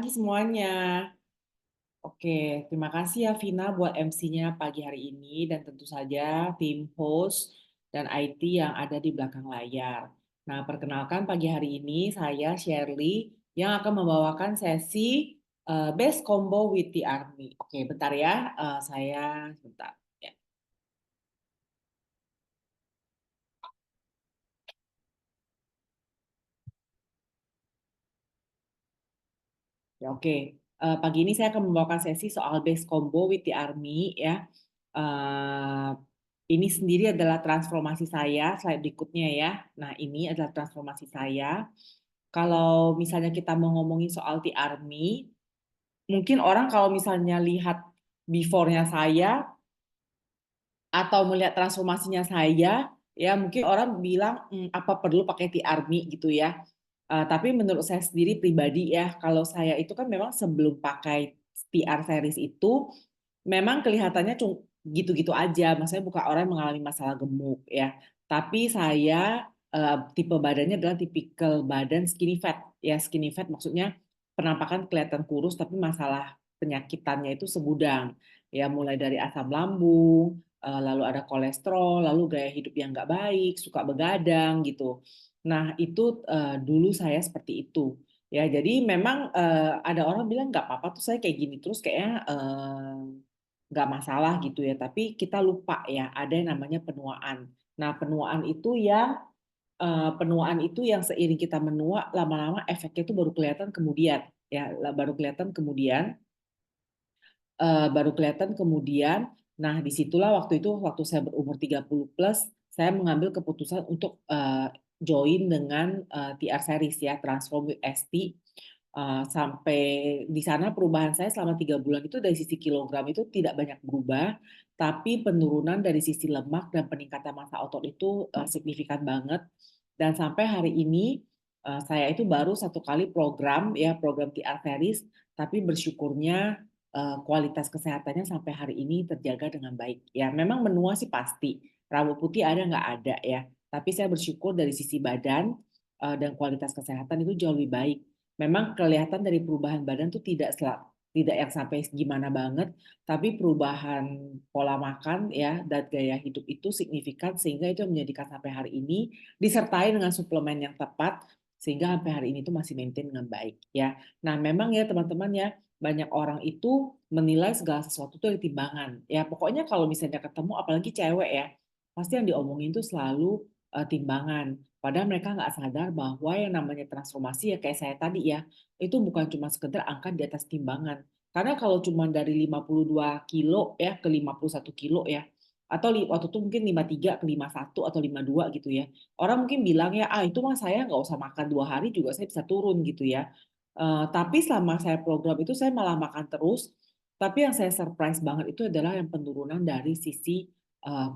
pagi semuanya. Oke, terima kasih ya Vina buat MC-nya pagi hari ini dan tentu saja tim host dan IT yang ada di belakang layar. Nah, perkenalkan pagi hari ini saya Shirley yang akan membawakan sesi Best Combo with the Army. Oke, bentar ya, saya bentar. Ya. Ya, oke. Pagi ini saya akan membawakan sesi soal base combo with the army ya. Eh, ini sendiri adalah transformasi saya, slide berikutnya ya. Nah, ini adalah transformasi saya. Kalau misalnya kita mau ngomongin soal the army, mungkin orang kalau misalnya lihat before-nya saya atau melihat transformasinya saya, ya mungkin orang bilang apa perlu pakai T-Army gitu ya. Tapi menurut saya sendiri pribadi ya, kalau saya itu kan memang sebelum pakai TR series itu, memang kelihatannya gitu-gitu aja. Maksudnya bukan orang yang mengalami masalah gemuk ya. Tapi saya tipe badannya adalah tipikal badan skinny fat. Ya skinny fat maksudnya penampakan kelihatan kurus, tapi masalah penyakitannya itu segudang. Ya mulai dari asam lambung, lalu ada kolesterol, lalu gaya hidup yang nggak baik, suka begadang gitu. Nah itu dulu saya seperti itu. Ya jadi memang ada orang bilang nggak apa-apa tuh saya kayak gini terus kayaknya nggak masalah gitu ya. Tapi kita lupa ya ada yang namanya penuaan. Nah penuaan itu yang seiring kita menua lama-lama efeknya itu baru kelihatan kemudian ya baru kelihatan kemudian baru kelihatan kemudian. Nah, disitulah waktu saya berumur 30 plus, saya mengambil keputusan untuk join dengan TR series ya, Transform with ST. Sampai di sana perubahan saya selama 3 bulan itu dari sisi kilogram itu tidak banyak berubah, tapi penurunan dari sisi lemak dan peningkatan massa otot itu signifikan banget. Dan sampai hari ini saya itu baru 1 kali program ya program TR series, tapi bersyukurnya kualitas kesehatannya sampai hari ini terjaga dengan baik. Ya, memang menua sih pasti. Rambut putih ada nggak ada ya. Tapi saya bersyukur dari sisi badan dan kualitas kesehatan itu jauh lebih baik. Memang kelihatan dari perubahan badan tuh tidak yang sampai gimana banget, tapi perubahan pola makan ya dan gaya hidup itu signifikan sehingga itu menjadikan sampai hari ini disertai dengan suplemen yang tepat sehingga sampai hari ini tuh masih maintain dengan baik ya. Nah, memang ya teman-teman ya banyak orang itu menilai segala sesuatu itu dari timbangan. Ya pokoknya kalau misalnya ketemu apalagi cewek ya, pasti yang diomongin itu selalu timbangan. Padahal mereka nggak sadar bahwa yang namanya transformasi ya kayak saya tadi ya, itu bukan cuma sekedar angka di atas timbangan. Karena kalau cuma dari 52 kilo ya ke 51 kilo ya, atau waktu itu mungkin 53 ke 51 atau 52 gitu ya. Orang mungkin bilang ya, itu mah saya nggak usah makan 2 hari juga saya bisa turun gitu ya. Tapi selama saya program itu saya malah makan terus. Tapi yang saya surprise banget itu adalah yang penurunan dari sisi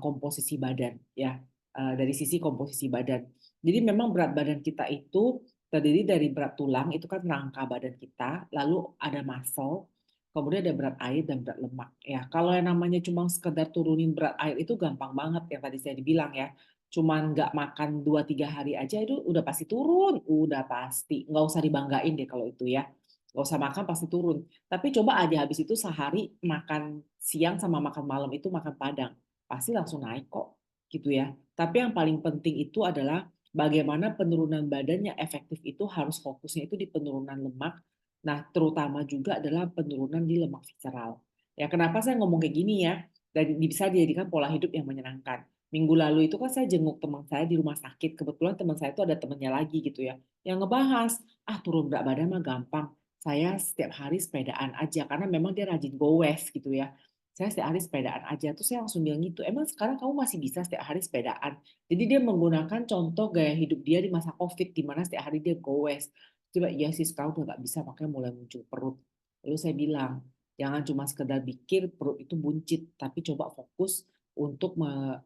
komposisi badan ya, dari sisi komposisi badan. Jadi memang berat badan kita itu terdiri dari berat tulang itu kan rangka badan kita, lalu ada muscle, kemudian ada berat air dan berat lemak. Ya kalau yang namanya cuma sekedar turunin berat air itu gampang banget yang tadi saya dibilang ya cuman nggak makan 2-3 hari aja itu udah pasti turun, udah pasti. Nggak usah dibanggain deh kalau itu ya. Nggak usah makan pasti turun. Tapi coba aja habis itu sehari makan siang sama makan malam itu makan padang. Pasti langsung naik kok gitu ya. Tapi yang paling penting itu adalah bagaimana penurunan badan yang efektif itu harus fokusnya itu di penurunan lemak. Nah, terutama juga adalah penurunan di lemak visceral. Ya, kenapa saya ngomong kayak gini ya? Dan bisa dijadikan pola hidup yang menyenangkan. Minggu lalu itu kan saya jenguk teman saya di rumah sakit. Kebetulan teman saya itu ada temannya lagi gitu ya. Yang ngebahas, turun berat badan mah gampang. Saya setiap hari sepedaan aja karena memang dia rajin goes gitu ya. Saya setiap hari sepedaan aja. Terus saya langsung bilang gitu, emang sekarang kamu masih bisa setiap hari sepedaan? Jadi dia menggunakan contoh gaya hidup dia di masa COVID di mana setiap hari dia goes. Coba iya sih sekarang udah nggak bisa makanya mulai muncul perut. Lalu saya bilang, jangan cuma sekedar pikir perut itu buncit, tapi coba fokus untuk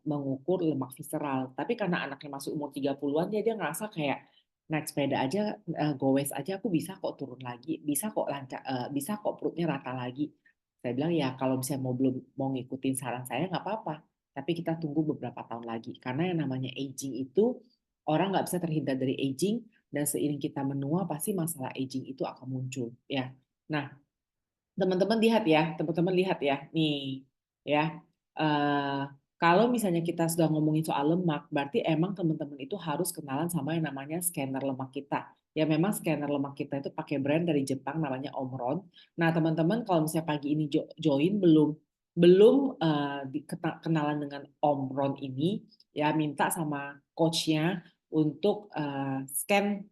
mengukur lemak visceral. Tapi karena anaknya masuk umur 30-an, dia ngerasa kayak naik sepeda aja, goes aja aku bisa kok turun lagi, bisa kok lancar, bisa kok perutnya rata lagi. Saya bilang ya kalau misalnya belum mau ngikutin saran saya nggak apa-apa, tapi kita tunggu beberapa tahun lagi. Karena yang namanya aging itu orang nggak bisa terhindar dari aging dan seiring kita menua pasti masalah aging itu akan muncul ya. Nah, teman-teman lihat ya, nih, ya. eh, Kalau misalnya kita sudah ngomongin soal lemak, berarti emang teman-teman itu harus kenalan sama yang namanya scanner lemak kita. Ya memang scanner lemak kita itu pakai brand dari Jepang namanya Omron. Nah teman-teman kalau misalnya pagi ini join belum belum kenalan dengan Omron ini, ya minta sama coachnya untuk scan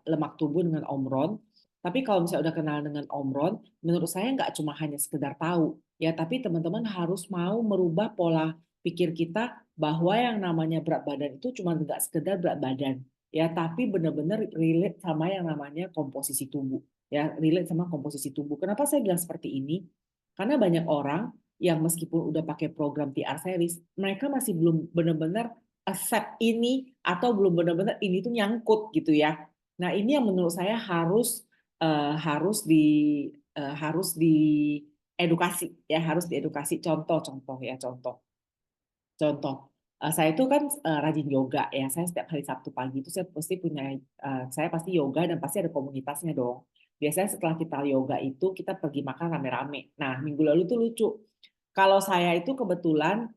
lemak tubuh dengan Omron. Tapi kalau misalnya udah kenal dengan Omron, menurut saya nggak cuma hanya sekedar tahu, ya, tapi teman-teman harus mau merubah pola pikir kita bahwa yang namanya berat badan itu cuma nggak sekedar berat badan, ya, tapi benar-benar relate sama yang namanya komposisi tubuh, ya, relate sama komposisi tubuh. Kenapa saya bilang seperti ini? Karena banyak orang yang meskipun udah pakai program TR series, mereka masih belum benar-benar accept ini atau belum benar-benar ini tuh nyangkut gitu ya. Nah, ini yang menurut saya harus diedukasi ya, harus diedukasi. Contoh ya, contoh saya itu kan rajin yoga ya. Saya setiap hari Sabtu pagi itu saya pasti punya saya pasti yoga dan pasti ada komunitasnya dong. Biasanya setelah kita yoga itu kita pergi makan rame-rame. Nah, minggu lalu tuh lucu. Kalau saya itu kebetulan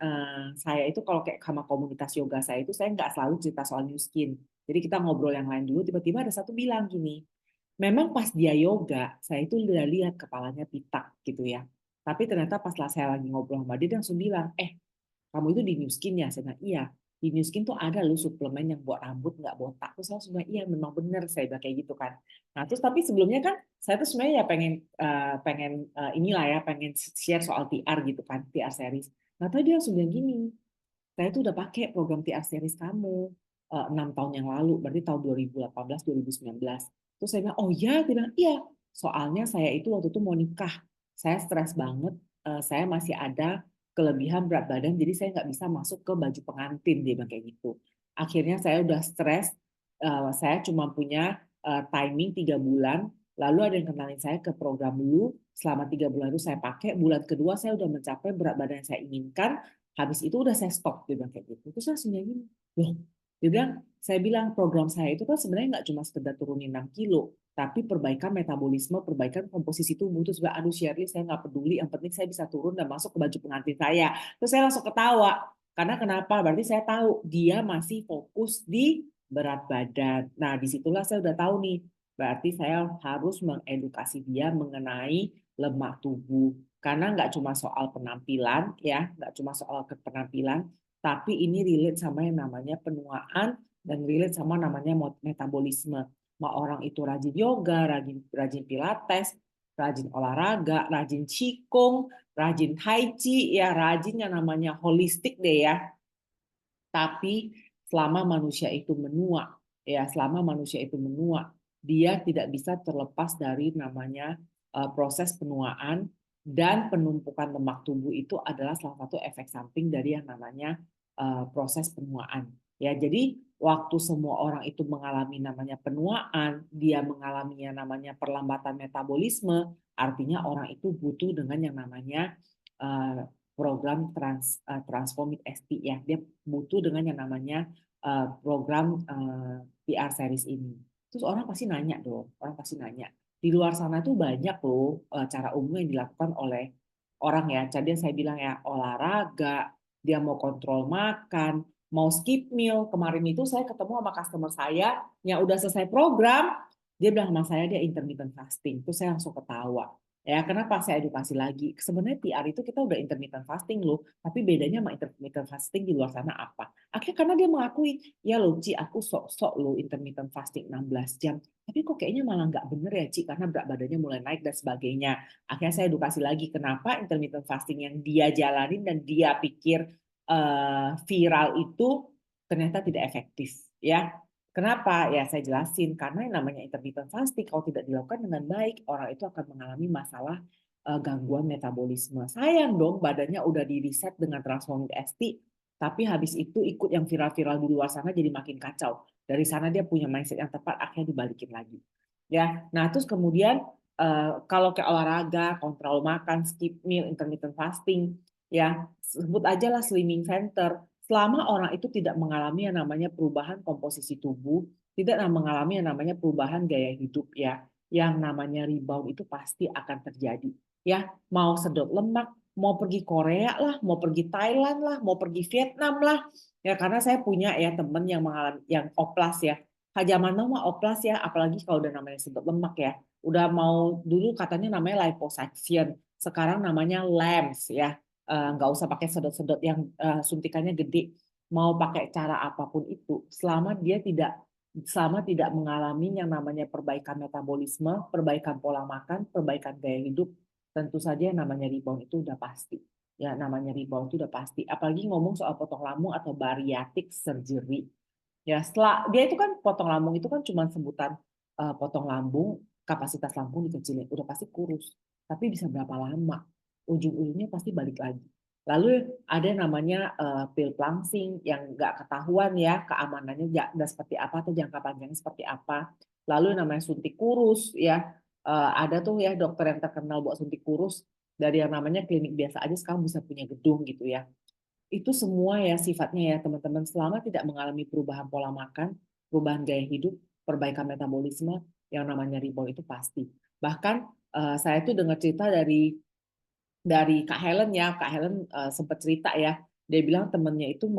saya itu kalau kayak sama komunitas yoga saya itu saya nggak selalu cerita soal new skin. Jadi kita ngobrol yang lain dulu, tiba-tiba ada satu bilang gini, memang pas dia yoga, saya itu udah lihat kepalanya pitak gitu ya. Tapi ternyata pas lah saya lagi ngobrol sama dia langsung bilang, kamu itu di New Skin ya? Saya bilang, iya. Di New Skin tuh ada loh suplemen yang buat rambut nggak botak. Terus saya langsung bilang, iya memang benar. Saya bilang kayak gitu kan. Nah terus tapi sebelumnya kan saya tuh sebenarnya ya inilah ya, pengen share soal TR gitu kan, TR series. Nah tadi dia langsung bilang gini, saya tuh udah pakai program TR series kamu 6 tahun yang lalu, berarti tahun 2018-2019. Terus saya bilang, oh ya, dia bilang, iya. Soalnya saya itu waktu itu mau nikah, saya stres banget, saya masih ada kelebihan berat badan, jadi saya nggak bisa masuk ke baju pengantin, dia bilang kayak gitu. Akhirnya saya udah stres, saya cuma punya timing 3 bulan, lalu ada yang kenalin saya ke program dulu, selama 3 bulan itu saya pakai, bulan kedua saya udah mencapai berat badan yang saya inginkan, habis itu udah saya stop, dia bilang kayak gitu. Terus saya langsung gini, loh, dia bilang, saya bilang program saya itu kan sebenarnya nggak cuma sekedar turunin 6 kilo, tapi perbaikan metabolisme, perbaikan komposisi tubuh. Terus bilang, aduh Shirley, saya nggak peduli, yang penting saya bisa turun dan masuk ke baju pengantin saya. Terus saya langsung ketawa, karena kenapa? Berarti saya tahu dia masih fokus di berat badan. Nah, disitulah saya udah tahu nih, berarti saya harus mengedukasi dia mengenai lemak tubuh. Karena nggak cuma soal penampilan, ya, nggak cuma soal penampilan, tapi ini relate sama yang namanya penuaan dan relate sama namanya metabolisme. Mau orang itu rajin yoga, rajin rajin pilates, rajin olahraga, rajin qigong, rajin tai chi, ya rajin yang namanya holistik deh ya. Tapi selama manusia itu menua, ya selama manusia itu menua, dia tidak bisa terlepas dari namanya proses penuaan dan penumpukan lemak tubuh itu adalah salah satu efek samping dari yang namanya proses penuaan. Ya, jadi waktu semua orang itu mengalami namanya penuaan, dia mengalami yang namanya perlambatan metabolisme, artinya orang itu butuh dengan yang namanya program Transform with ST ya. Dia butuh dengan yang namanya program PR series ini. Terus orang pasti nanya dong, orang pasti nanya. Di luar sana tuh banyak loh cara umum yang dilakukan oleh orang ya. Jadi saya bilang ya olahraga, dia mau kontrol makan, mau skip meal. Kemarin itu saya ketemu sama customer saya yang udah selesai program, dia bilang sama saya dia intermittent fasting. Terus saya langsung ketawa. Ya, kenapa saya edukasi lagi? Sebenarnya PR itu kita udah intermittent fasting loh, tapi bedanya sama intermittent fasting di luar sana apa? Akhirnya karena dia mengakui, ya loh Ci, aku sok-sok loh intermittent fasting 16 jam, tapi kok kayaknya malah nggak bener ya Ci, karena berat badannya mulai naik dan sebagainya. Akhirnya saya edukasi lagi, kenapa intermittent fasting yang dia jalanin dan dia pikir viral itu ternyata tidak efektif. Ya, kenapa? Ya saya jelasin, karena yang namanya intermittent fasting kalau tidak dilakukan dengan baik, orang itu akan mengalami masalah gangguan metabolisme. Sayang dong, badannya udah di reset dengan transformative ST, tapi habis itu ikut yang viral-viral di luar sana jadi makin kacau. Dari sana dia punya mindset yang tepat, akhirnya dibalikin lagi. Ya, nah terus kemudian kalau kayak olahraga, kontrol makan, skip meal, intermittent fasting, ya sebut aja lah slimming center. Selama orang itu tidak mengalami yang namanya perubahan komposisi tubuh, tidak mengalami yang namanya perubahan gaya hidup ya. yang namanya rebound itu pasti akan terjadi. Ya, mau sedot lemak, mau pergi Korea lah, mau pergi Thailand lah, mau pergi Vietnam lah. Ya, karena saya punya ya teman yang mengalami yang oplas ya. Zaman now mah oplas ya, apalagi kalau udah namanya sedot lemak ya. Udah mau dulu katanya namanya liposuction, sekarang namanya LAMS ya. Nggak usah pakai sedot-sedot yang suntikannya gede. Mau pakai cara apapun itu, selama tidak mengalami yang namanya perbaikan metabolisme, perbaikan pola makan, perbaikan gaya hidup, tentu saja yang namanya rebound itu udah pasti. Ya, namanya rebound itu udah pasti. Apalagi ngomong soal potong lambung atau bariatric surgery. Ya, setelah dia itu kan potong lambung itu kan cuma sebutan potong lambung, kapasitas lambung dikecilin, udah pasti kurus. Tapi bisa berapa lama? Ujung-ujungnya pasti balik lagi. Lalu ada namanya pill plumping yang nggak ketahuan ya keamanannya nggak seperti apa atau jangka panjangnya seperti apa. Lalu namanya suntik kurus ya, ada tuh ya dokter yang terkenal buat suntik kurus dari yang namanya klinik biasa aja sekarang bisa punya gedung gitu ya. Itu semua ya sifatnya ya teman-teman selama tidak mengalami perubahan pola makan, perubahan gaya hidup, perbaikan metabolisme yang namanya rebound itu pasti. Bahkan saya tuh dengar cerita dari Kak Helen ya, Kak Helen sempat cerita ya, dia bilang temennya itu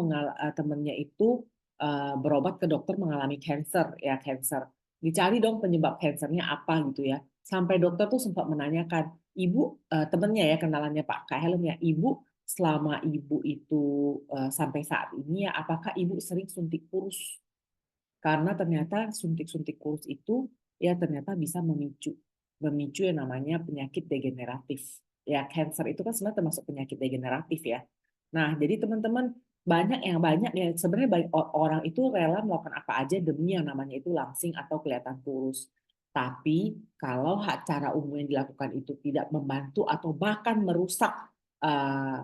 berobat ke dokter mengalami cancer ya cancer. Dicari dong penyebab cancernya apa gitu ya. Sampai dokter tuh sempat menanyakan, ibu temennya ya kenalannya Pak Kak Helen ya, ibu selama ibu itu sampai saat ini ya, apakah ibu sering suntik kurus? Karena ternyata suntik-suntik kurus itu ya ternyata bisa memicu yang namanya penyakit degeneratif. Ya, cancer itu kan sebenarnya termasuk penyakit degeneratif ya. Nah, jadi teman-teman banyak ya sebenarnya banyak orang itu rela melakukan apa aja demi yang namanya itu langsing atau kelihatan kurus. Tapi kalau cara umum yang dilakukan itu tidak membantu atau bahkan uh,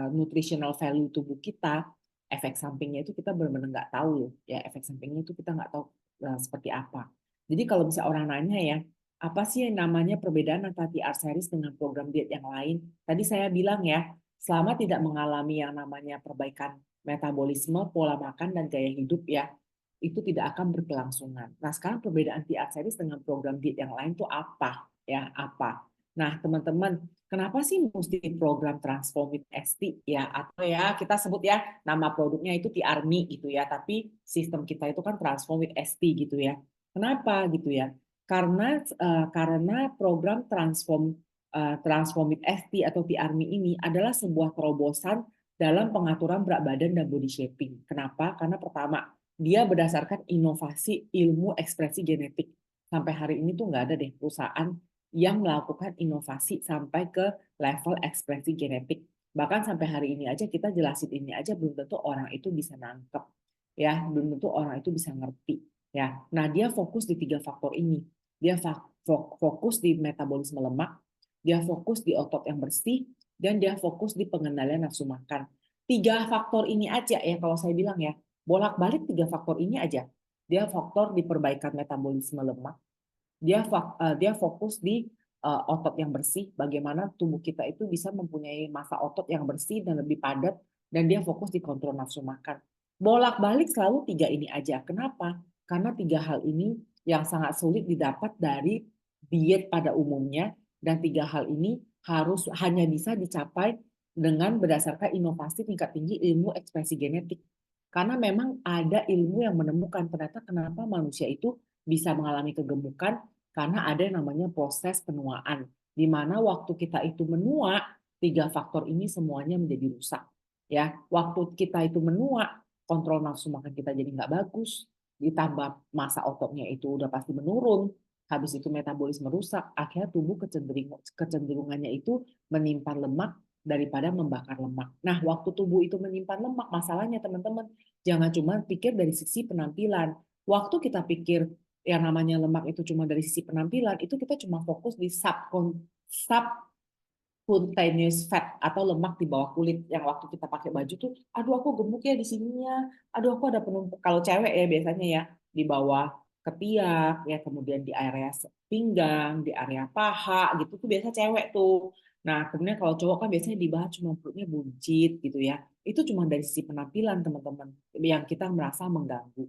nutritional value tubuh kita, efek sampingnya itu kita benar-benar nggak tahu loh. Ya, efek sampingnya itu kita nggak tahu seperti apa. Jadi kalau bisa orang nanya ya, apa sih yang namanya perbedaan antara TR series dengan program diet yang lain? Tadi saya bilang ya, selama tidak mengalami yang namanya perbaikan metabolisme, pola makan, dan gaya hidup ya, itu tidak akan berkelangsungan. Nah, sekarang perbedaan TR series dengan program diet yang lain itu apa? Ya, apa? Nah, teman-teman, kenapa sih mesti program Transform with ST ya? Atau ya kita sebut ya nama produknya itu TRMI gitu ya, tapi sistem kita itu kan Transform with ST gitu ya. Kenapa gitu ya? Karena program Transform with ST atau TRMI ini adalah sebuah terobosan dalam pengaturan berat badan dan body shaping. Kenapa? Karena pertama, dia berdasarkan inovasi ilmu ekspresi genetik. Sampai hari ini tuh nggak ada deh perusahaan yang melakukan inovasi sampai ke level ekspresi genetik. Bahkan sampai hari ini aja kita jelasin ini aja belum tentu orang itu bisa nangkep. Ya, belum tentu orang itu bisa ngerti. Ya, nah dia fokus di 3 faktor ini. Dia fokus di metabolisme lemak, dia fokus di otot yang bersih, dan dia fokus di pengendalian nafsu makan. 3 faktor ini aja ya kalau saya bilang ya, bolak-balik 3 faktor ini aja. Dia faktor di perbaikan metabolisme lemak, dia fokus di otot yang bersih, bagaimana tubuh kita itu bisa mempunyai massa otot yang bersih dan lebih padat, dan dia fokus di kontrol nafsu makan. Bolak-balik selalu 3 ini aja. Kenapa? Karena 3 hal ini yang sangat sulit didapat dari diet pada umumnya, dan 3 hal ini harus hanya bisa dicapai dengan berdasarkan inovasi tingkat tinggi ilmu ekspresi genetik. Karena memang ada ilmu yang menemukan ternyata kenapa manusia itu bisa mengalami kegemukan karena ada yang namanya proses penuaan, di mana waktu kita itu menua, 3 faktor ini semuanya menjadi rusak. Ya, waktu kita itu menua, kontrol nafsu makan kita jadi nggak bagus, ditambah massa ototnya itu udah pasti menurun, habis itu metabolisme rusak, akhirnya tubuh kecenderungannya itu menyimpan lemak daripada membakar lemak. Nah, waktu tubuh itu menyimpan lemak, masalahnya teman-teman, jangan cuma pikir dari sisi penampilan. Waktu kita pikir yang namanya lemak itu cuma dari sisi penampilan, itu kita cuma fokus di subcutaneous fat atau lemak di bawah kulit yang waktu kita pakai baju tuh, aduh aku gemuk ya di sininya, aduh aku ada penumpuk. Kalau cewek ya biasanya ya di bawah ketiak ya, kemudian di area pinggang, di area paha gitu tuh biasa cewek tuh. Nah, kemudian kalau cowok kan biasanya dibahas cuma perutnya buncit gitu ya. Itu cuma dari sisi penampilan teman-teman yang kita merasa mengganggu.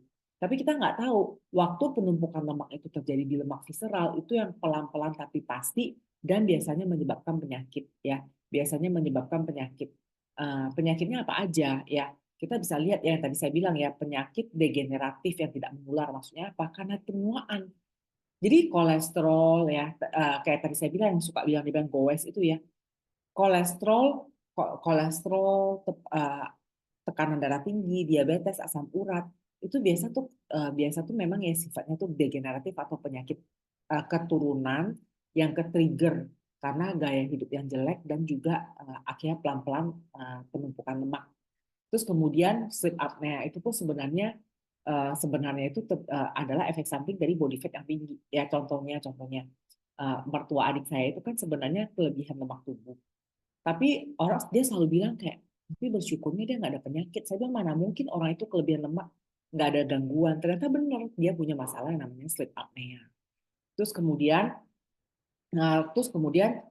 Tapi kita nggak tahu waktu penumpukan lemak itu terjadi di lemak visceral itu yang pelan-pelan tapi pasti dan biasanya menyebabkan penyakit ya. Biasanya menyebabkan penyakit. Penyakitnya apa aja ya? Kita bisa lihat ya yang tadi saya bilang ya, penyakit degeneratif yang tidak menular. Maksudnya apa? Karena penuaan. Jadi kolesterol ya, kayak tadi saya bilang yang suka bilang goes itu ya, kolesterol, tekanan darah tinggi, diabetes, asam urat, itu biasa tuh memang ya sifatnya tuh degeneratif atau penyakit keturunan yang ke-trigger karena gaya hidup yang jelek dan juga akhirnya pelan-pelan penumpukan lemak. Terus kemudian sleep apnea itu pun sebenarnya itu adalah efek samping dari body fat yang tinggi. Ya contohnya mertua adik saya itu kan sebenarnya kelebihan lemak tubuh. Tapi orang dia selalu bilang kayak, tapi bersyukurnya dia nggak ada penyakit. Saya bilang mana mungkin orang itu kelebihan lemak, nggak ada gangguan. Ternyata benar dia punya masalah yang namanya sleep apnea. Terus kemudian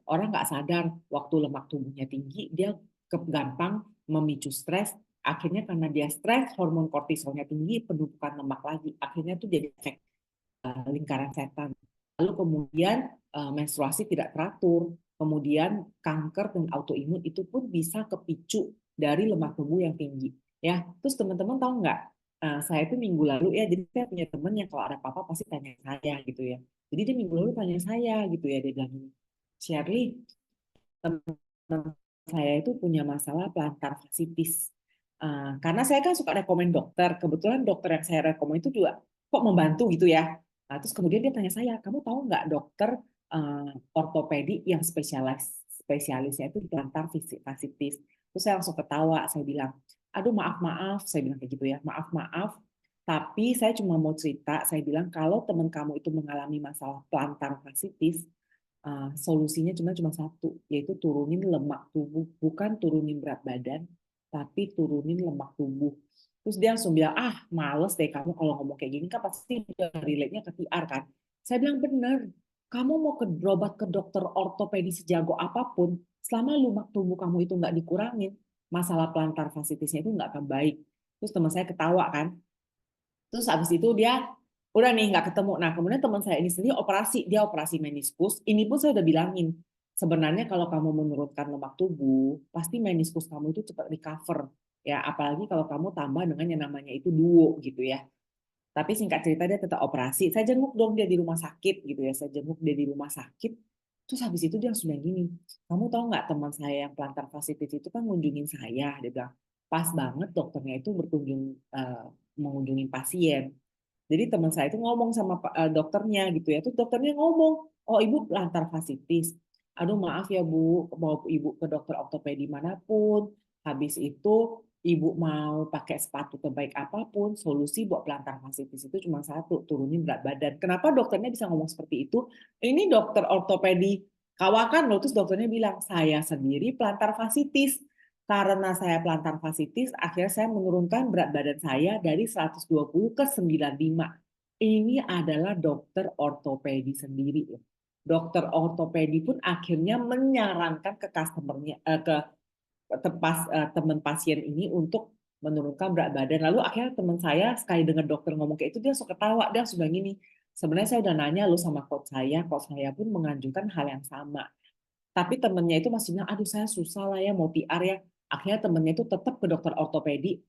orang nggak sadar waktu lemak tubuhnya tinggi, dia gampang memicu stres. Akhirnya karena dia stres, hormon kortisolnya tinggi, penumpukan lemak lagi. Akhirnya tuh jadi efek lingkaran setan. Lalu kemudian menstruasi tidak teratur. Kemudian kanker dan autoimun itu pun bisa kepicu dari lemak tubuh yang tinggi. Ya, terus teman-teman tahu nggak? Saya itu minggu lalu ya, jadi saya punya teman yang kalau ada apa-apa pasti tanya saya gitu ya. Jadi dia minggu lalu tanya saya gitu ya, dia bilang gini, Shirley, teman saya itu punya masalah plantar fasciitis. Karena saya kan suka rekomen dokter, kebetulan dokter yang saya rekomen itu juga kok membantu gitu ya. Terus kemudian dia tanya saya, kamu tahu nggak dokter ortopedi yang spesialisnya itu di plantar fasciitis. Terus saya langsung ketawa, saya bilang, aduh maaf, saya bilang kayak gitu ya, maaf, tapi saya cuma mau cerita, saya bilang kalau teman kamu itu mengalami masalah plantar fasciitis, solusinya cuma satu, yaitu turunin lemak tubuh, bukan turunin berat badan, tapi turunin lemak tubuh. Terus dia langsung bilang, males deh kamu kalau ngomong kayak gini, kan pasti udah relate-nya ke TR kan. Saya bilang, bener, kamu mau berobat ke dokter ortopedi sejago apapun, selama lemak tubuh kamu itu nggak dikurangin, masalah plantar fasciitisnya itu nggak akan baik. Terus teman saya ketawa kan, terus habis itu dia udah nih nggak ketemu. Nah kemudian teman saya ini sendiri dia operasi meniskus. Ini pun saya udah bilangin, sebenarnya kalau kamu menurunkan lemak tubuh, pasti meniskus kamu itu cepat recover. Ya, apalagi kalau kamu tambah dengan yang namanya itu duo gitu ya. Tapi singkat cerita dia tetap operasi. Saya jenguk dong dia di rumah sakit gitu ya. Saya jenguk dia di rumah sakit. Terus habis itu dia langsung bilang gini, kamu tahu nggak teman saya yang plantar fasciitis itu kan ngunjungin saya. Dia bilang, pas banget dokternya itu mengunjungi pasien. Jadi teman saya itu ngomong sama dokternya gitu ya. Terus dokternya ngomong, oh ibu plantar fasciitis. Aduh maaf ya bu, mau ibu ke dokter ortopedi manapun. Habis itu ibu mau pakai sepatu terbaik apapun, solusi buat plantar fasciitis itu cuma satu, turunin berat badan. Kenapa dokternya bisa ngomong seperti itu? Ini dokter ortopedi kawakan loh. Terus dokternya bilang, saya sendiri plantar fasciitis. Karena saya plantar fasciitis, akhirnya saya menurunkan berat badan saya dari 120 ke 95. Ini adalah dokter ortopedi sendiri. Dokter ortopedi pun akhirnya menyarankan ke customernya, ke teman pasien ini untuk menurunkan berat badan. Lalu akhirnya teman saya sekali dengar dokter ngomong kayak itu, dia suka ketawa, dia sudah gini, sebenarnya saya udah nanya lo sama coach saya pun menganjurkan hal yang sama. Tapi temennya itu masih bilang, aduh saya susah lah ya mau TR ya. Akhirnya temennya itu tetap ke dokter ortopedi.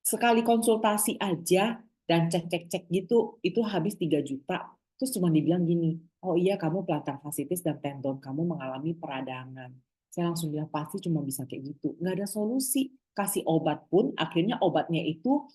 Sekali konsultasi aja dan cek-cek-cek gitu, itu habis 3 juta. Terus cuma dibilang gini, oh iya kamu plantar fasciitis dan tendon kamu mengalami peradangan. Saya langsung bilang, pasti cuma bisa kayak gitu. Nggak ada solusi. Kasih obat pun, akhirnya obatnya itu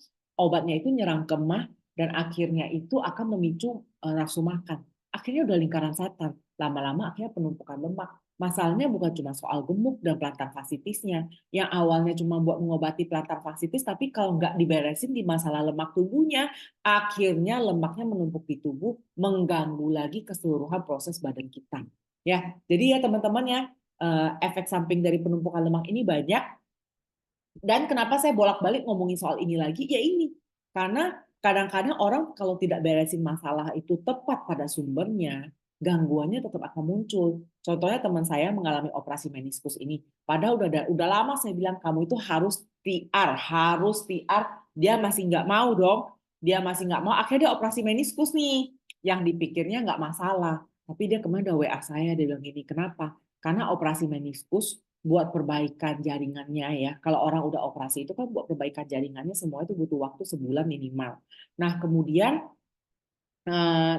nyerang kemah, dan akhirnya itu akan memicu nafsu makan. Akhirnya udah lingkaran setan. Lama-lama akhirnya penumpukan lemak. Masalahnya bukan cuma soal gemuk dan plantar fasciitisnya, yang awalnya cuma buat mengobati plantar fasciitis, tapi kalau nggak diberesin di masalah lemak tubuhnya, akhirnya lemaknya menumpuk di tubuh, mengganggu lagi keseluruhan proses badan kita. Ya, jadi ya teman-teman ya, efek samping dari penumpukan lemak ini banyak. Dan kenapa saya bolak-balik ngomongin soal ini lagi? Ya ini, karena kadang-kadang orang kalau tidak beresin masalah itu tepat pada sumbernya, gangguannya tetap akan muncul. Contohnya teman saya mengalami operasi meniskus ini. Padahal udah lama saya bilang kamu itu harus TR, dia masih nggak mau dong. dia masih nggak mau, akhirnya dia operasi meniskus nih, yang dipikirnya nggak masalah. Tapi dia kemarin udah WA saya, dia bilang gini, kenapa? Karena operasi meniskus buat perbaikan jaringannya ya. Kalau orang udah operasi itu kan buat perbaikan jaringannya semua itu butuh waktu sebulan minimal. Nah kemudian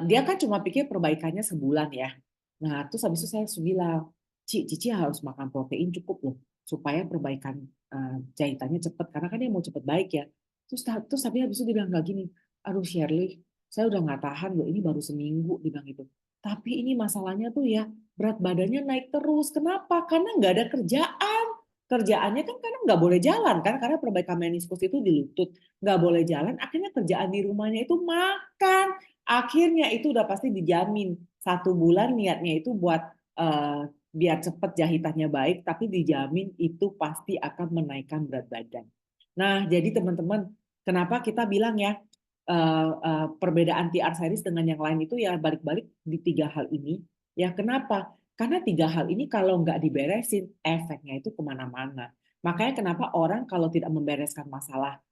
dia kan cuma pikir perbaikannya sebulan ya. Nah terus habis itu saya bilang, Cici harus makan protein cukup loh supaya perbaikan jahitannya cepat karena kan dia mau cepat baik ya. Terus tapi habis itu dia bilang nggak gini, aduh Shirley, saya udah nggak tahan loh ini baru seminggu dia bilang gitu. Tapi ini masalahnya tuh ya berat badannya naik terus. Kenapa? Karena nggak ada kerjaan. Kerjaannya kan karena nggak boleh jalan kan karena perbaikan meniskus itu di lutut nggak boleh jalan. Akhirnya kerjaan di rumahnya itu makan. Akhirnya itu udah pasti dijamin 1 bulan niatnya itu buat biar cepat jahitannya baik, tapi dijamin itu pasti akan menaikkan berat badan. Nah, jadi teman-teman, kenapa kita bilang ya perbedaan TR series dengan yang lain itu ya balik-balik di 3 hal ini. Ya kenapa? Karena 3 hal ini kalau nggak diberesin, efeknya itu kemana-mana. Makanya kenapa orang kalau tidak membereskan masalah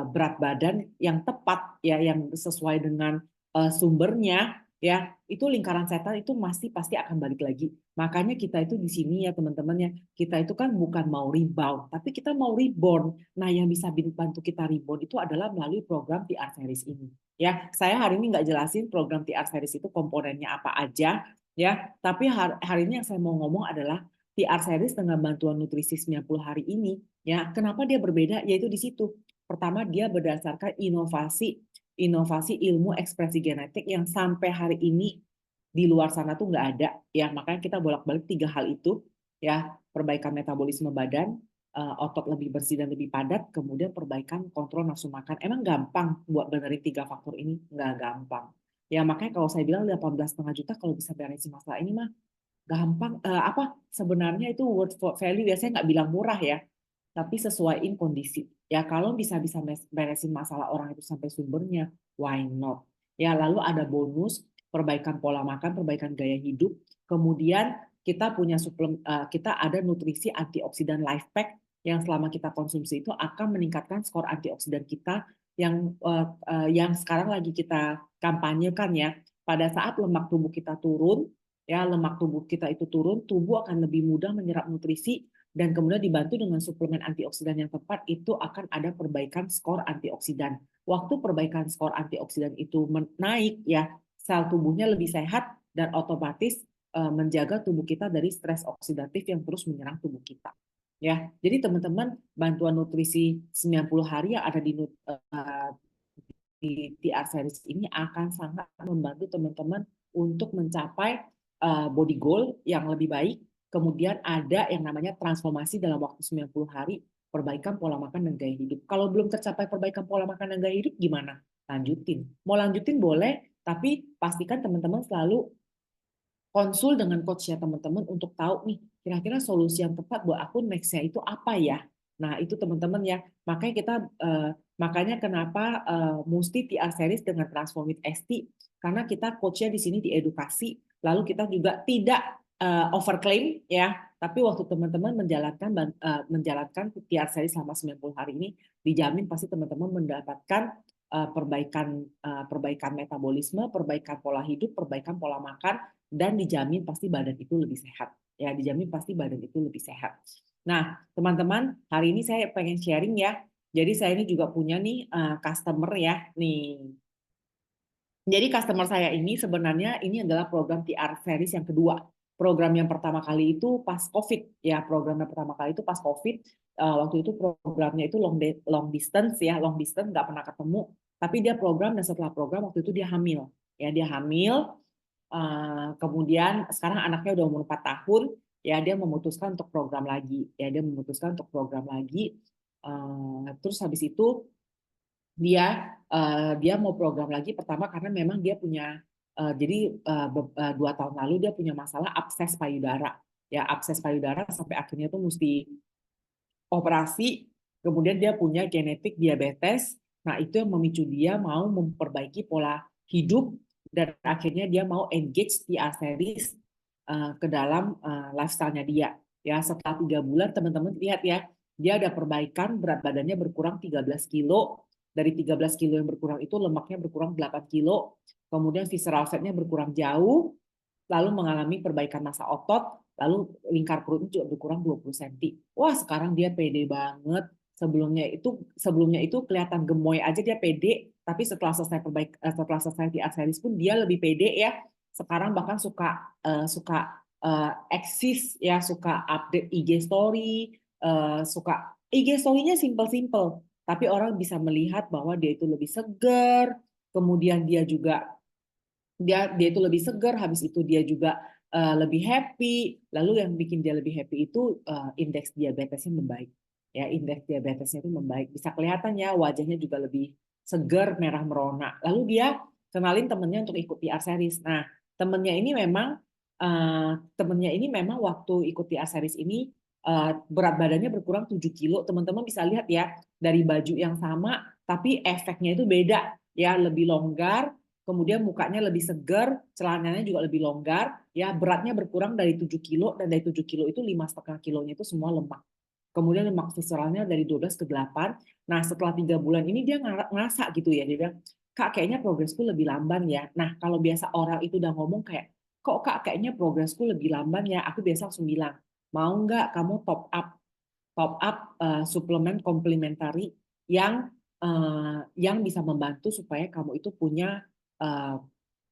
berat badan yang tepat, ya yang sesuai dengan sumbernya, ya itu lingkaran setan itu masih pasti akan balik lagi. Makanya kita itu di sini ya teman-teman ya, kita itu kan bukan mau rebound, tapi kita mau reborn. Nah yang bisa bantu kita reborn itu adalah melalui program TR Series ini. Ya, saya hari ini nggak jelasin program TR Series itu komponennya apa aja, ya. Tapi hari ini yang saya mau ngomong adalah TR Series dengan bantuan nutrisi 90 hari ini, ya. Kenapa dia berbeda? Yaitu di situ. Pertama dia berdasarkan inovasi ilmu ekspresi genetik yang sampai hari ini di luar sana tuh nggak ada ya, makanya kita bolak-balik 3 hal itu ya, perbaikan metabolisme badan, otot lebih bersih dan lebih padat, kemudian perbaikan kontrol nafsu makan. Emang gampang buat benerin 3 faktor ini? Nggak gampang ya, makanya kalau saya bilang 18,5 juta kalau bisa beresin masalah ini mah gampang. Apa sebenarnya itu worth for value ya, saya nggak bilang murah ya, tapi sesuaiin kondisi. Ya kalau bisa beresin masalah orang itu sampai sumbernya, why not? Ya lalu ada bonus perbaikan pola makan, perbaikan gaya hidup. Kemudian kita punya kita ada nutrisi antioksidan life pack yang selama kita konsumsi itu akan meningkatkan skor antioksidan kita yang sekarang lagi kita kampanyekan ya. Pada saat lemak tubuh kita turun, ya lemak tubuh kita itu turun, tubuh akan lebih mudah menyerap nutrisi dan kemudian dibantu dengan suplemen antioksidan yang tepat, itu akan ada perbaikan skor antioksidan. Waktu perbaikan skor antioksidan itu naik, ya sel tubuhnya lebih sehat dan otomatis menjaga tubuh kita dari stres oksidatif yang terus menyerang tubuh kita. Ya, jadi teman-teman bantuan nutrisi 90 hari yang ada di TR series ini akan sangat membantu teman-teman untuk mencapai body goal yang lebih baik. Kemudian ada yang namanya transformasi dalam waktu 90 hari, perbaikan pola makan dan gaya hidup. Kalau belum tercapai perbaikan pola makan dan gaya hidup, gimana? Lanjutin. Mau lanjutin boleh, tapi pastikan teman-teman selalu konsul dengan coach-nya teman-teman untuk tahu nih, kira-kira solusi yang tepat buat aku next-nya itu apa ya. Nah, itu teman-teman ya. Makanya kenapa mesti TR series dengan Transform with ST, karena kita coach-nya di sini diedukasi, lalu kita juga tidak overclaim ya, tapi waktu teman-teman menjalankan TR series selama 90 hari ini, dijamin pasti teman-teman mendapatkan perbaikan metabolisme, perbaikan pola hidup, perbaikan pola makan, dan dijamin pasti badan itu lebih sehat. Ya, dijamin pasti badan itu lebih sehat. Nah, teman-teman, hari ini saya pengen sharing ya. Jadi saya ini juga punya nih customer ya, nih. Jadi customer saya ini sebenarnya ini adalah program TR series yang kedua. Program yang pertama kali itu pas COVID ya, program yang pertama kali itu pas COVID. Waktu itu programnya itu long distance ya, long distance nggak pernah ketemu. Tapi dia program dan setelah program waktu itu dia hamil. Ya dia hamil. Kemudian sekarang anaknya udah umur 4 tahun. Ya dia memutuskan untuk program lagi. Ya dia memutuskan untuk program lagi. Terus habis itu dia mau program lagi pertama karena memang dia punya jadi 2 tahun lalu dia punya masalah abses payudara ya, abses payudara sampai akhirnya tuh mesti operasi, kemudian dia punya genetik diabetes. Nah itu yang memicu dia mau memperbaiki pola hidup dan akhirnya dia mau engage TR series ke dalam lifestyle-nya dia ya. Setelah 3 bulan teman-teman lihat ya, dia ada perbaikan, berat badannya berkurang 13 kilo. dari 13 kilo yang berkurang itu lemaknya berkurang 8 kilo, kemudian visceral fatnya berkurang jauh, lalu mengalami perbaikan massa otot, lalu lingkar perutnya juga berkurang 20 cm. Wah, sekarang dia pede banget. Sebelumnya itu kelihatan gemoy aja dia pede, tapi setelah selesai di Axelis pun dia lebih pede ya. Sekarang bahkan suka eksis ya, suka update IG story, suka IG story-nya simple-simple, tapi orang bisa melihat bahwa dia itu lebih segar, kemudian dia itu lebih segar, habis itu dia juga lebih happy. Lalu yang bikin dia lebih happy itu indeks diabetesnya membaik. Ya, indeks diabetesnya itu membaik. Bisa kelihatan ya wajahnya juga lebih segar, merah merona. Lalu dia kenalin temennya untuk ikut PR series. Nah, temennya ini memang waktu ikut PR series ini berat badannya berkurang 7 kilo. Teman-teman bisa lihat ya dari baju yang sama, tapi efeknya itu beda ya, lebih longgar. Kemudian mukanya lebih segar, celananya juga lebih longgar, ya beratnya berkurang dari 7 kilo, dan dari 7 kilo itu 5,5 kilonya itu semua lemak. Kemudian lemak visceralnya dari 12 ke 8. Nah, setelah 3 bulan ini dia ngerasa gitu ya, dia bilang, Kak, kayaknya progresku lebih lamban ya. Nah, kalau biasa orang itu udah ngomong kayak, kok Kak, kayaknya progresku lebih lamban ya, aku biasa langsung bilang, mau nggak kamu top up suplemen komplementari yang yang bisa membantu supaya kamu itu punya uh,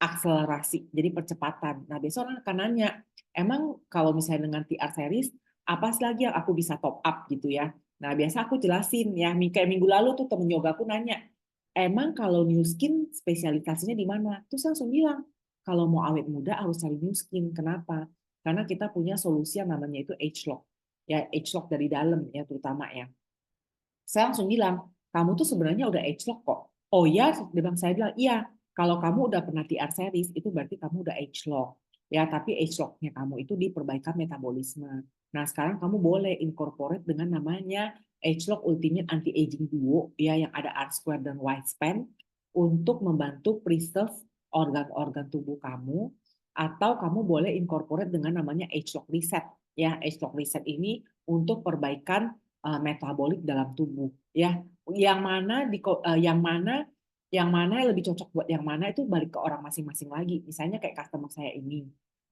akselerasi, jadi percepatan. Nah, besok orang akan nanya, emang kalau misalnya dengan TR series, apa sih lagi yang aku bisa top up gitu ya? Nah, biasa aku jelasin ya, kayak minggu lalu tuh temen yoga aku nanya, emang kalau new skin spesialisasinya di mana? Terus saya langsung bilang, kalau mau awet muda harus cari new skin. Kenapa? Karena kita punya solusi yang namanya itu age lock. Ya, age lock dari dalam ya terutama ya. Saya langsung bilang, kamu tuh sebenarnya udah age lock kok. Oh iya, saya bilang, iya. Kalau kamu udah pernah TR series, itu berarti kamu udah age lock. Ya, tapi age lock-nya kamu itu di perbaikan metabolisme. Nah, sekarang kamu boleh incorporate dengan namanya age lock ultimate anti-aging duo, ya, yang ada R square dan Y span, untuk membantu preserve organ-organ tubuh kamu, atau kamu boleh incorporate dengan namanya age lock reset. Ya, age lock reset ini untuk perbaikan metabolik dalam tubuh ya, yang mana lebih cocok buat yang mana itu balik ke orang masing-masing lagi. Misalnya kayak customer saya ini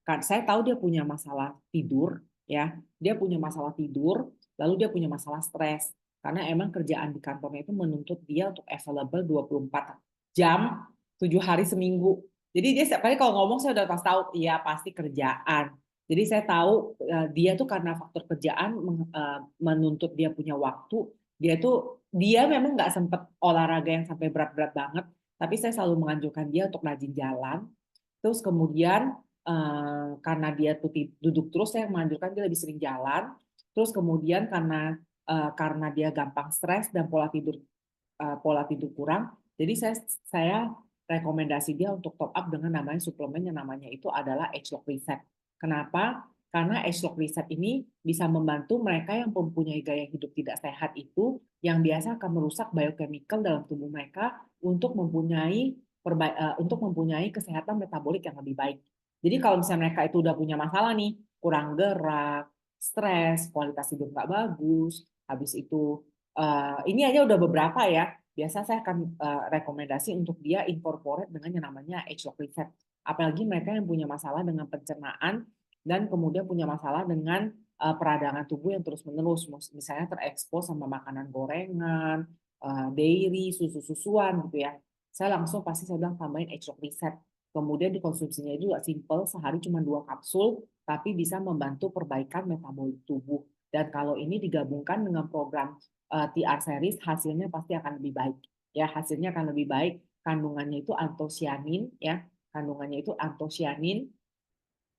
kan, saya tahu dia punya masalah tidur ya, dia punya masalah tidur, lalu dia punya masalah stres karena emang kerjaan di kantornya itu menuntut dia untuk available 24 jam 7 hari seminggu. Jadi dia setiap kali kalau ngomong saya udah pasti tahu, iya pasti kerjaan. Jadi saya tahu dia tuh karena faktor kerjaan menuntut dia punya waktu. Dia memang nggak sempat olahraga yang sampai berat-berat banget, tapi saya selalu menganjurkan dia untuk rajin jalan. Terus kemudian karena dia tuh duduk terus, saya menganjurkan dia lebih sering jalan. Terus kemudian karena dia gampang stres dan pola tidur kurang, jadi saya rekomendasi dia untuk top up dengan namanya suplemen yang namanya itu adalah Age Lock Reset. Kenapa? Karena Age Lock Reset ini bisa membantu mereka yang mempunyai gaya hidup tidak sehat itu, yang biasa akan merusak biochemical dalam tubuh mereka untuk mempunyai kesehatan metabolik yang lebih baik. Jadi kalau misalnya mereka itu udah punya masalah nih, kurang gerak, stres, kualitas tidur nggak bagus, habis itu ini aja udah beberapa ya. Biasa saya akan rekomendasi untuk dia incorporate dengan yang namanya age lock reset. Apalagi mereka yang punya masalah dengan pencernaan dan kemudian punya masalah dengan peradangan tubuh yang terus-menerus. Misalnya terekspos sama makanan gorengan, dairy, susu-susuan gitu ya. Saya bilang tambahin age lock reset. Kemudian dikonsumsinya juga simple, sehari cuma 2 kapsul, tapi bisa membantu perbaikan metabolik tubuh. Dan kalau ini digabungkan dengan program TR series, hasilnya pasti akan lebih baik. Ya, hasilnya akan lebih baik. Kandungannya itu antosianin, ya. Kandungannya itu antosianin,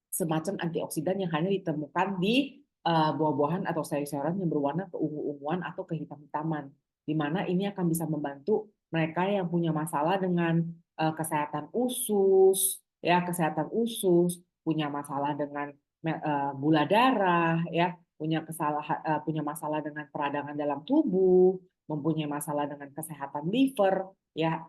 semacam antioksidan yang hanya ditemukan di buah-buahan atau sayur-sayuran yang berwarna keungu-unguan atau kehitam-hitaman. Di mana ini akan bisa membantu mereka yang punya masalah dengan kesehatan usus, punya masalah dengan gula darah, ya, punya masalah dengan peradangan dalam tubuh, mempunyai masalah dengan kesehatan liver, ya,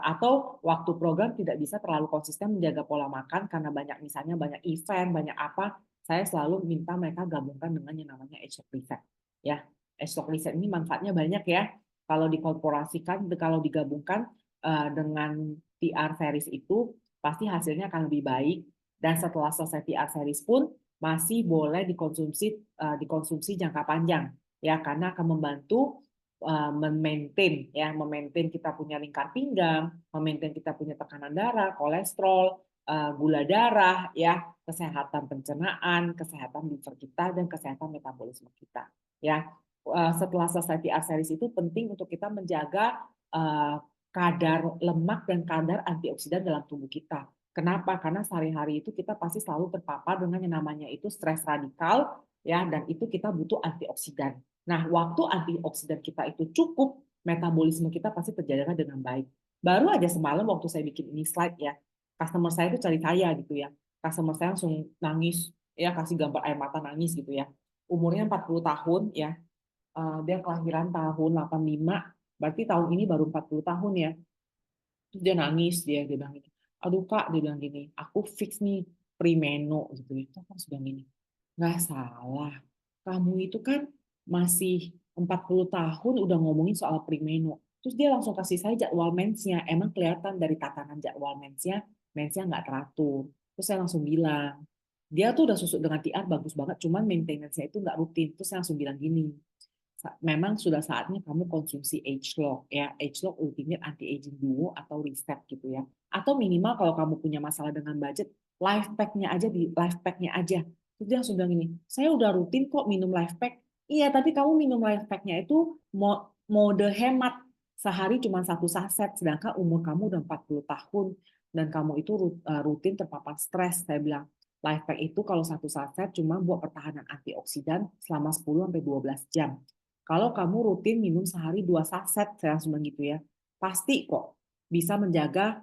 atau waktu program tidak bisa terlalu konsisten menjaga pola makan karena misalnya banyak event, banyak apa, saya selalu minta mereka gabungkan dengan yang namanya age lock reset. Ya, age lock reset ini manfaatnya banyak ya. kalau dikorporasikan, kalau digabungkan dengan TR series itu pasti hasilnya akan lebih baik. Dan setelah selesai TR series pun masih boleh dikonsumsi jangka panjang ya, karena akan membantu memaintain kita punya lingkar pinggang, memaintain kita punya tekanan darah, kolesterol, gula darah ya, kesehatan pencernaan, kesehatan liver kita dan kesehatan metabolisme kita ya. Setelah selesai TR series itu penting untuk kita menjaga kadar lemak dan kadar antioksidan dalam tubuh kita. Kenapa? Karena sehari-hari itu kita pasti selalu terpapar dengan yang namanya itu stres radikal ya, dan itu kita butuh antioksidan. Nah, waktu antioksidan kita itu cukup, metabolisme kita pasti terjaga dengan baik. Baru aja semalam waktu saya bikin ini slide ya, customer saya itu cari saya gitu ya. Customer saya langsung nangis ya, kasih gambar air mata nangis gitu ya. Umurnya 40 tahun ya. Dia kelahiran tahun 85, berarti tahun ini baru 40 tahun ya. Terus dia nangis, dia bilang gini, aduh Kak, dia bilang gini, aku fix nih Primeno gitu ya. Terus aku bilang gini, nggak salah. Kamu itu kan masih 40 tahun udah ngomongin soal Primeno. Terus dia langsung kasih saya jadwal mensnya. Emang kelihatan dari tatanan jadwal mensnya nggak teratur. Terus saya langsung bilang, dia tuh udah susuk dengan TR bagus banget, cuman maintenance-nya itu nggak rutin. Terus saya langsung bilang gini, memang sudah saatnya kamu konsumsi Agelock ya, Agelock Ultimate Anti-Aging Duo atau Reset gitu ya. Atau minimal kalau kamu punya masalah dengan budget, life pack-nya aja di life pack-nya aja. Terus dia sudah gini, saya udah rutin kok minum life pack. Iya, tapi kamu minum life pack-nya itu mode hemat. Sehari cuma 1 saset, sedangkan umur kamu udah 40 tahun dan kamu itu rutin terpapar stres. Saya bilang, life pack itu kalau 1 saset cuma buat pertahanan antioksidan selama 10-12 jam. Kalau kamu rutin minum sehari 2 saset, saya langsung bilang gitu ya, pasti kok bisa menjaga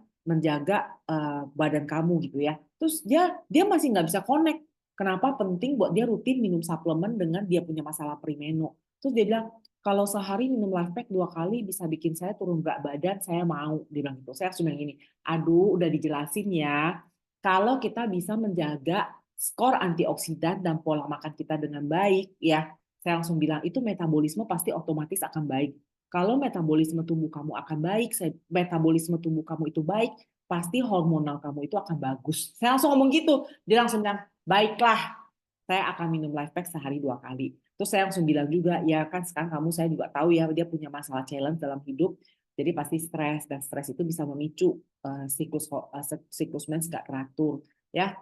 badan kamu gitu ya. Terus dia masih nggak bisa connect. Kenapa penting buat dia rutin minum suplemen dengan dia punya masalah Primeno. Terus dia bilang, kalau sehari minum life pack 2 kali bisa bikin saya turun berat badan, saya mau. Dia bilang gitu. Saya langsung bilang gini, aduh udah dijelasin ya. Kalau kita bisa menjaga skor antioksidan dan pola makan kita dengan baik, ya saya langsung bilang itu metabolisme pasti otomatis akan baik. Kalau metabolisme tubuh kamu akan baik, metabolisme tubuh kamu itu baik, pasti hormonal kamu itu akan bagus. Saya langsung ngomong gitu. Dia langsung bilang, baiklah, saya akan minum life pack sehari 2 kali. Terus saya langsung bilang juga, ya kan sekarang kamu saya juga tahu ya dia punya masalah challenge dalam hidup, jadi pasti stres dan stres itu bisa memicu siklus mens nggak teratur. Ya,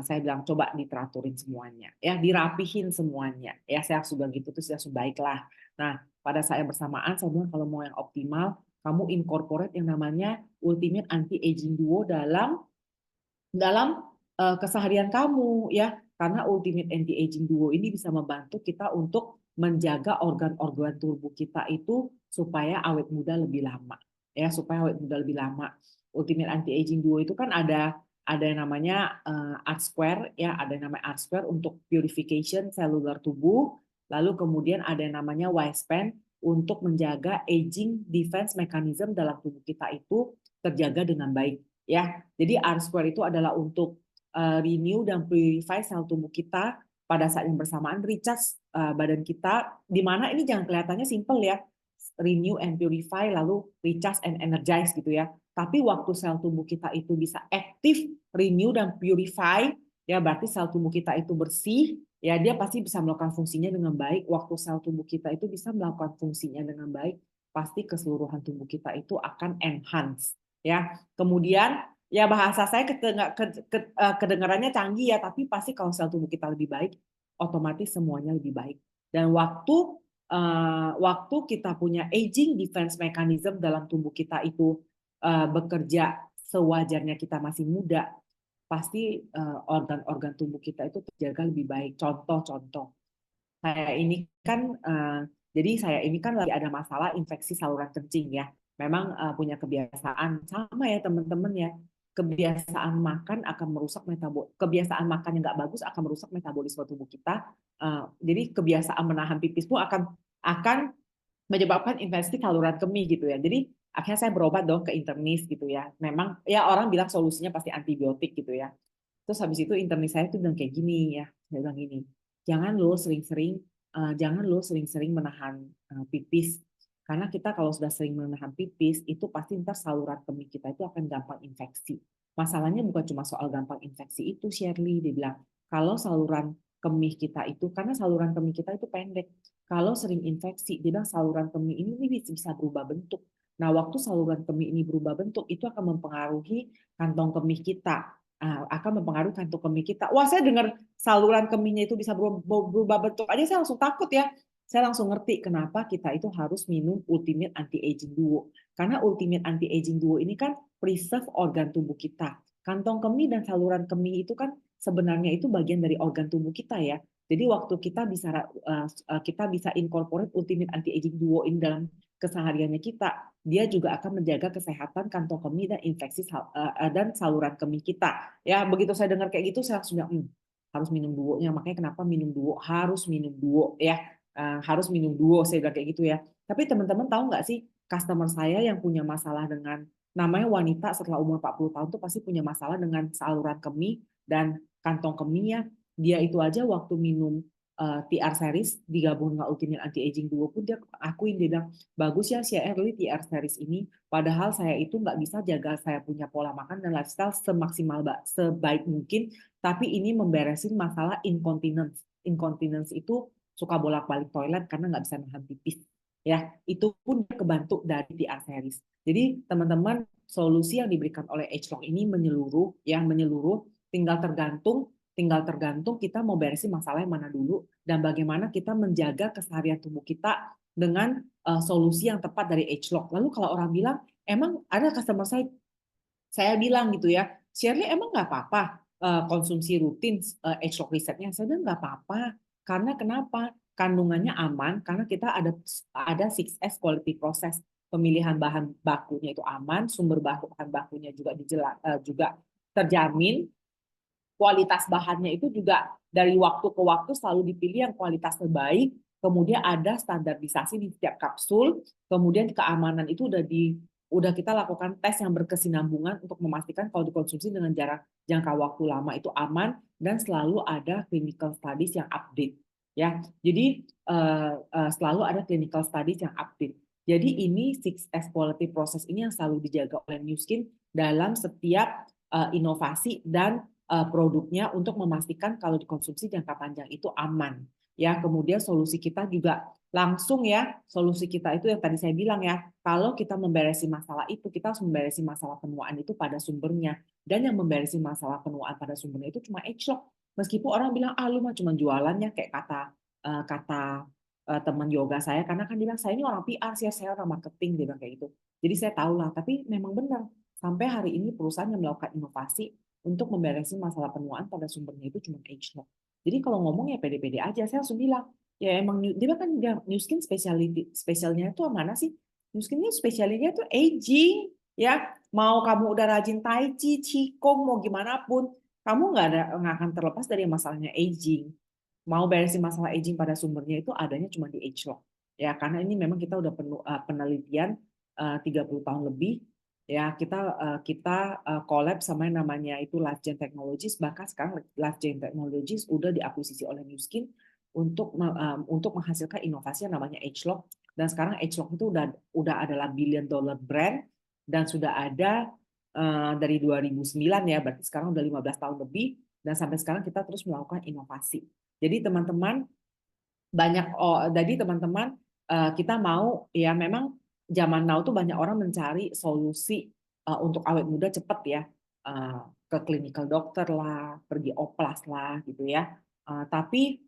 saya bilang coba diteraturin semuanya, ya dirapihin semuanya. Ya saya sudah gitu terus saya sudah baiklah. Nah pada saat yang bersamaan saya bilang kalau mau yang optimal, kamu incorporate yang namanya Ultimate Anti-Aging Duo dalam keseharian kamu ya, karena Ultimate Anti-Aging Duo ini bisa membantu kita untuk menjaga organ-organ tubuh kita itu supaya awet muda lebih lama ya, supaya awet muda lebih lama. Ultimate Anti-Aging Duo itu kan ada yang namanya R-Square ya, ada yang namanya R-Square untuk purification seluler tubuh, lalu kemudian ada yang namanya Y-Span untuk menjaga aging defense mechanism dalam tubuh kita itu terjaga dengan baik ya. Jadi R-Square itu adalah untuk renew dan purify sel tubuh kita pada saat yang bersamaan, recharge badan kita, di mana ini jangan kelihatannya simple ya, renew and purify, lalu recharge and energize gitu ya. Tapi waktu sel tubuh kita itu bisa aktif, renew dan purify, ya berarti sel tubuh kita itu bersih, ya dia pasti bisa melakukan fungsinya dengan baik. Waktu sel tubuh kita itu bisa melakukan fungsinya dengan baik, pasti keseluruhan tubuh kita itu akan enhance. Ya, kemudian ya bahasa saya kedengarannya canggih ya, tapi pasti kalau sel tubuh kita lebih baik, otomatis semuanya lebih baik. Dan waktu kita punya aging defense mechanism dalam tubuh kita itu bekerja sewajarnya kita masih muda, pasti organ-organ tubuh kita itu terjaga lebih baik. Contoh-contoh, saya ini kan lagi ada masalah infeksi saluran kencing ya. Memang punya kebiasaan sama ya teman-teman ya. Kebiasaan makan akan merusak kebiasaan makan yang nggak bagus akan merusak metabolisme tubuh kita. Jadi kebiasaan menahan pipis pun akan menyebabkan infeksi saluran kemih gitu ya. Jadi akhirnya saya berobat dong ke internis gitu ya. Memang ya orang bilang solusinya pasti antibiotik gitu ya. Terus habis itu internis saya tuh bilang kayak gini ya. Saya bilang gini, jangan lo sering-sering menahan pipis. Karena kita kalau sudah sering menahan pipis, itu pasti ntar saluran kemih kita itu akan gampang infeksi. Masalahnya bukan cuma soal gampang infeksi itu, Shirley. Dia bilang, kalau saluran kemih kita itu, karena saluran kemih kita itu pendek, kalau sering infeksi, dia bilang saluran kemih ini bisa berubah bentuk. Nah, waktu saluran kemih ini berubah bentuk, itu akan mempengaruhi kantong kemih kita. Akan mempengaruhi kantong kemih kita. Wah, saya dengar saluran kemihnya itu bisa berubah bentuk aja, saya langsung takut ya. Saya langsung ngerti kenapa kita itu harus minum Ultimate Anti-Aging Duo. Karena Ultimate Anti-Aging Duo ini kan preserve organ tubuh kita. Kantong kemih dan saluran kemih itu kan sebenarnya itu bagian dari organ tubuh kita ya. Jadi waktu kita bisa incorporate Ultimate Anti-Aging Duo ini dalam kesehariannya kita, dia juga akan menjaga kesehatan kantong kemih dan infeksi dan saluran kemih kita. Ya, begitu saya dengar kayak gitu saya langsung bilang, harus minum duonya. Makanya kenapa minum duo, harus minum duo ya. Harus minum duo, saya bilang kayak gitu ya. Tapi teman-teman tahu nggak sih, customer saya yang punya masalah dengan, namanya wanita setelah umur 40 tahun tuh pasti punya masalah dengan saluran kemih dan kantong kemihnya. Dia itu aja waktu minum TR series digabung dengan Ultimate Anti-Aging Duo pun dia akuin, dia bilang, bagus ya si Early TR series ini, padahal saya itu nggak bisa jaga saya punya pola makan dan lifestyle semaksimal sebaik mungkin, tapi ini memberesin masalah incontinence. Incontinence itu suka bolak-balik toilet karena nggak bisa nahan pipis. Ya, itu pun kebantu dari TR series. Jadi teman-teman, solusi yang diberikan oleh Agelong ini menyeluruh, yang menyeluruh, tinggal tergantung kita mau beresin masalah yang mana dulu dan bagaimana kita menjaga keseharian tubuh kita dengan solusi yang tepat dari Agelong. Lalu kalau orang bilang, emang ada customer saya bilang gitu ya, Shirley emang nggak apa-apa konsumsi rutin Agelong risetnya? Saya bilang nggak apa-apa. Karena kenapa? Kandungannya aman, karena kita ada 6S quality process. Pemilihan bahan bakunya itu aman, sumber bahan bakunya juga terjamin, kualitas bahannya itu juga dari waktu ke waktu selalu dipilih yang kualitas terbaik, kemudian ada standarisasi di setiap kapsul, kemudian keamanan itu udah kita lakukan tes yang berkesinambungan untuk memastikan kalau dikonsumsi dengan jarak jangka waktu lama itu aman, dan selalu ada clinical studies yang update ya. Jadi selalu ada clinical studies yang update. Jadi ini 6S quality process ini yang selalu dijaga oleh Nu Skin dalam setiap inovasi dan produknya untuk memastikan kalau dikonsumsi jangka panjang itu aman. Ya, kemudian solusi kita juga langsung ya, solusi kita itu yang tadi saya bilang ya, kalau kita memberesi masalah itu, kita harus memberesi masalah penuaan itu pada sumbernya. Dan yang memberesi masalah penuaan pada sumbernya itu cuma Agelong. Meskipun orang bilang, lu mah cuma jualannya, kayak kata teman yoga saya, karena kan dia bilang, saya ini orang PR sih, saya orang marketing, dia bilang kayak gitu. Jadi saya tahu lah, tapi memang benar. Sampai hari ini perusahaan yang melakukan inovasi untuk memberesin masalah penuaan pada sumbernya itu cuma Agelong. Jadi kalau ngomong ya pede-pede aja, saya langsung bilang, ya emang dia kan Nu Skin spesialnya itu mana sih? Nu Skin ini spesialnya itu aging, ya. Mau kamu udah rajin tai chi, qigong, mau gimana pun, kamu nggak akan terlepas dari masalahnya aging. Mau beresin masalah aging pada sumbernya itu adanya cuma di Agelong. Ya, karena ini memang kita udah penelitian 30 tahun lebih, ya kita collab sama yang namanya itu LifeGen Technologies, bahkan sekarang LifeGen Technologies udah diakuisisi oleh Nu Skin untuk menghasilkan inovasi yang namanya Agelong, dan sekarang Agelong itu udah adalah billion dollar brand dan sudah ada dari 2009 ya, berarti sekarang udah 15 tahun lebih, dan sampai sekarang kita terus melakukan inovasi. Jadi teman-teman teman-teman kita mau ya, memang zaman now tuh banyak orang mencari solusi untuk awet muda cepat ya, ke clinical dokter lah, pergi oplas lah gitu ya. Tapi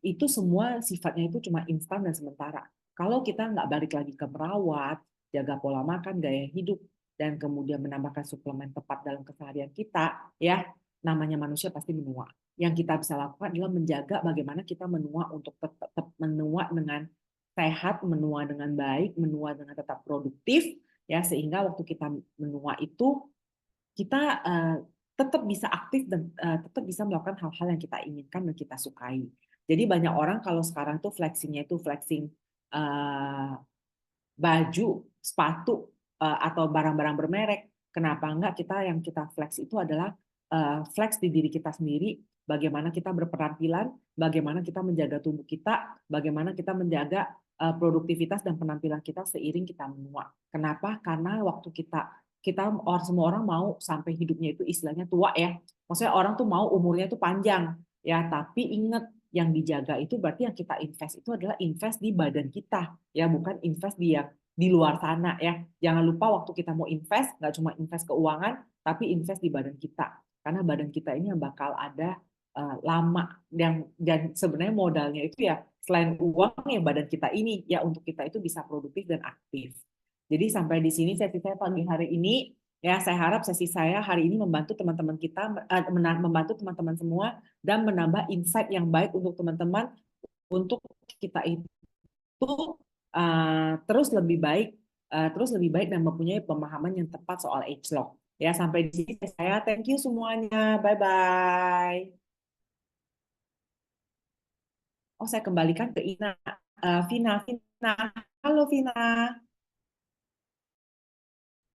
itu semua sifatnya itu cuma instan dan sementara. Kalau kita nggak balik lagi ke merawat, jaga pola makan, gaya hidup, dan kemudian menambahkan suplemen tepat dalam keseharian kita, ya namanya manusia pasti menua. Yang kita bisa lakukan adalah menjaga bagaimana kita menua untuk tetap menua dengan sehat, menua dengan baik, menua dengan tetap produktif, ya, sehingga waktu kita menua itu kita tetap bisa aktif dan tetap bisa melakukan hal-hal yang kita inginkan dan kita sukai. Jadi banyak orang kalau sekarang tuh flexingnya itu flexing uh, baju, sepatu, atau barang-barang bermerek. Kenapa enggak yang kita flex itu adalah flex di diri kita sendiri, bagaimana kita berpenampilan, bagaimana kita menjaga tubuh kita, bagaimana kita menjaga produktivitas dan penampilan kita seiring kita menua. Kenapa? Karena waktu semua orang mau sampai hidupnya itu istilahnya tua ya. Maksudnya orang tuh mau umurnya itu panjang ya, tapi ingat yang dijaga itu berarti yang kita invest itu adalah invest di badan kita ya, bukan invest di luar sana ya. Jangan lupa waktu kita mau invest, nggak cuma invest keuangan, tapi invest di badan kita. Karena badan kita ini yang bakal ada lama, dan sebenarnya modalnya itu ya selain uang ya badan kita ini ya, untuk kita itu bisa produktif dan aktif. Jadi sampai di sini sesi saya pagi hari ini ya. Saya harap sesi saya hari ini membantu teman-teman kita, membantu teman-teman semua dan menambah insight yang baik untuk teman-teman, untuk kita itu terus lebih baik dan mempunyai pemahaman yang tepat soal age lock. Ya, sampai di sini saya thank you semuanya. Bye bye. Oh, saya kembalikan ke Vina. Vina. Halo Vina.